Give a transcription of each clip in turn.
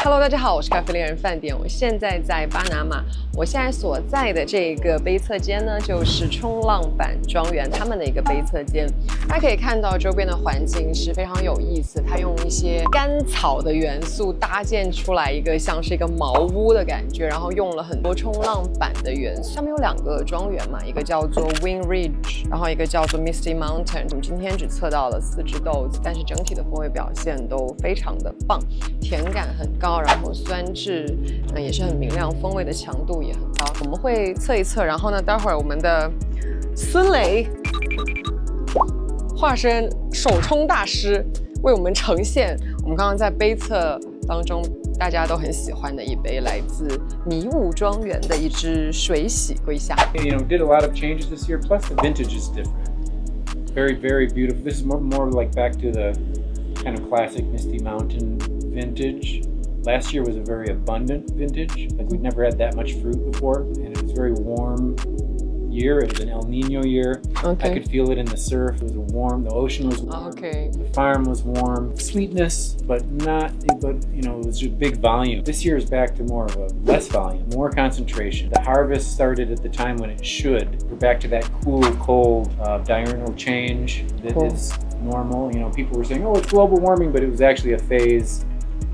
Hello， 大家好，我是咖啡猎人饭店，我现在在巴拿马。我现在所在的这个杯测间呢，就是冲浪板庄园他们的一个杯测间。大家可以看到周边的环境是非常有意思，它用一些干草的元素搭建出来一个像是一个茅屋的感觉，然后用了很多冲浪板的元素。上面有2个庄园嘛，一个叫做 Wind Ridge， 然后一个叫做 Misty Mountain。我们今天只测到了4只豆子，但是整体的风味表现都非常的棒，甜感很高，然后酸质也是很明亮，风味的强度也很高。我们会测一测，然后呢，待会儿我们的孙雷化身手冲大师为我们呈现我们刚刚在杯测当中大家都很喜欢的一杯来自迷雾庄园的一支水洗瑰夏。You know, did a lot of changes this year. Plus, the vintage is different. Very, very beautiful. This is more like back to the kind of classic Misty Mountain vintage. Last year was a very abundant vintage. Like we'd never had that much fruit before, and it was a very warm year. It was an El Nino year. Okay. I could feel it in the surf. It was warm. The ocean was warm. Okay. The farm was warm. Sweetness, but you know, it was just big volume. This year is back to more of a less volume, more concentration. The harvest started at the time when it should. We're back to that cool, cold diurnal change that is normal. You know, people were saying, oh, it's global warming, but it was actually a phase.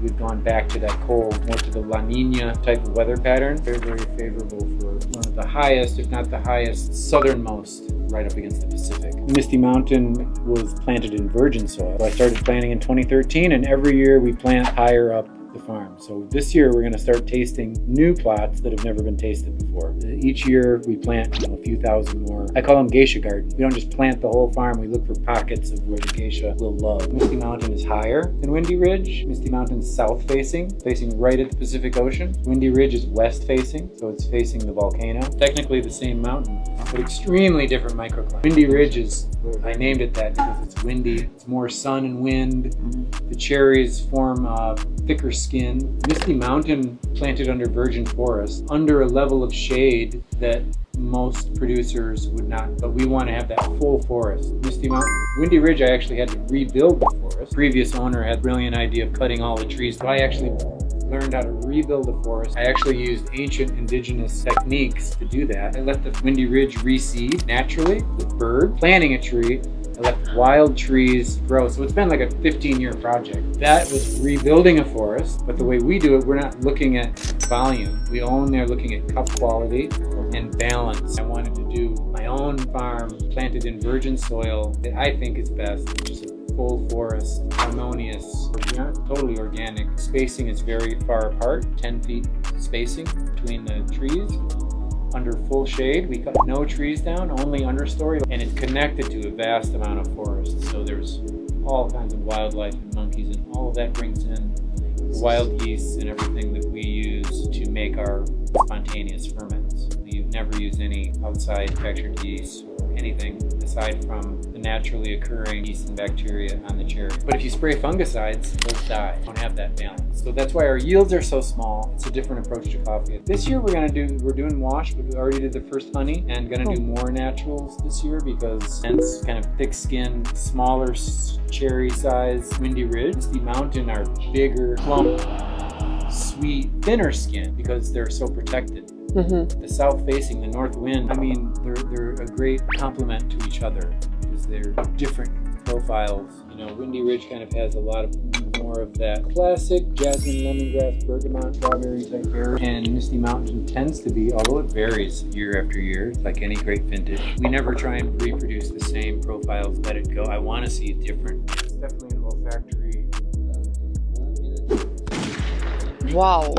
We've gone back to that cold, more to the La Nina type of weather pattern. Very, very favorable for one of the highest, if not the highest, southernmost, right up against the Pacific. Misty Mountain was planted in virgin soil. So I started planting in 2013, and every year we plant higher up the farm. So this year we're going to start tasting new plots that have never been tasted before. Each year we plant a few thousand more. I call them geisha gardens. We don't just plant the whole farm, we look for pockets of where the geisha will love. Misty Mountain is higher than Windy Ridge. Misty Mountain is south facing right at the Pacific Ocean. Windy Ridge is west facing, so it's facing the volcano. Technically the same mountain, but extremely different microclimate. Windy Ridge is, I named it that because it's windy, it's more sun and wind. The cherries form thicker skin. Misty Mountain planted under virgin forest, under a level of shade that most producers would not, but we want to have that full forest. Misty Mountain, Windy Ridge, I actually had to rebuild the forest. Previous owner had a brilliant idea of cutting all the trees, so I actually learned how to rebuild the forest. I actually used ancient indigenous techniques to do that. I let the Windy Ridge reseed naturally with bird. Planting a tree, I let wild trees grow. So it's been like a 15-year project. That was rebuilding a forest, but the way we do it, we're not looking at volume. We only are looking at cup quality and balance. I wanted to do my own farm planted in virgin soil that I think is best, which is a full forest, harmonious, totally organic. Spacing is very far apart, 10 feet spacing between the trees. Under full shade, we cut no trees down, only understory, and it's connected to a vast amount of forest. So there's all kinds of wildlife and monkeys, and all of that brings in wild yeasts and everything that we use to make our spontaneous ferments. We never use any outside textured yeast or anything aside from the naturally occurring yeast and bacteria on the cherry. But if you spray fungicides, those die. Don't have that balance. So that's why our yields are so small. It's a different approach to coffee. This year we're doing wash, but we already did the first honey and gonna do more naturals this year because hence kind of thick-skinned, smaller cherry size Windy Ridge. Misty Mountain are bigger, plump, sweet, thinner skin because they're so protected. The south facing, the north wind, I mean, they're a great complement to each other because they're different profiles. You know, Windy Ridge kind of has a lot of more of that classic jasmine, lemongrass, bergamot, strawberry type air, and Misty Mountain tends to be, although it varies year after year, like any great vintage. We never try and reproduce the same profiles, let it go. I want to see it different. It's definitely an olfactory. Wow.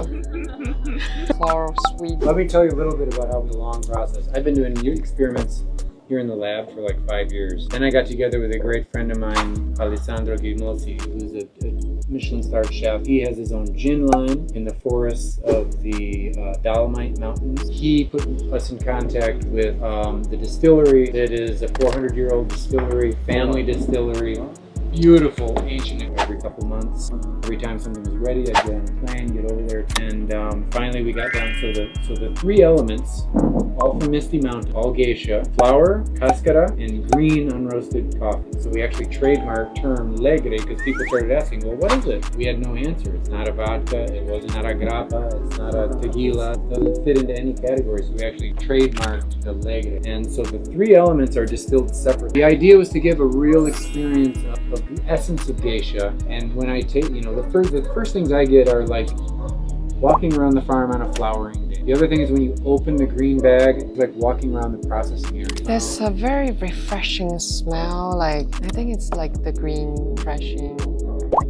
So sweet. Let me tell you a little bit about how the long process. I've been doing new experiments here in the lab for like 5 years. Then I got together with a great friend of mine, Alessandro Gimolsi, who's a Michelin-starred chef. He has his own gin line in the forests of the Dolomite Mountains. He put us in contact with the distillery that is a 400-year-old distillery, family distillery. beautiful ancient. Every couple months, every time something was ready, I'd get on a plane, get over there, and finally we got down. So the three elements, all from Misty Mountain, all geisha, flour, cascara, and green unroasted coffee. So we actually trademarked term legre because people started asking, well, what is it? We had no answer. It's not a vodka, it wasn't not a grappa, it's not a tequila, it doesn't fit into any category. So we actually trademarked the legre. And so the three elements are distilled separately. The idea was to give a real experience of the essence of geisha. And when I take, the first things I get are like walking around the farm on a flowering day. The other thing is when you open the green bag, it's like walking around the processing area. There's a very refreshing smell. Like, I think it's like the green, refreshing,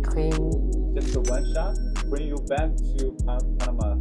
clean. Just a one shot, bring you back to Panama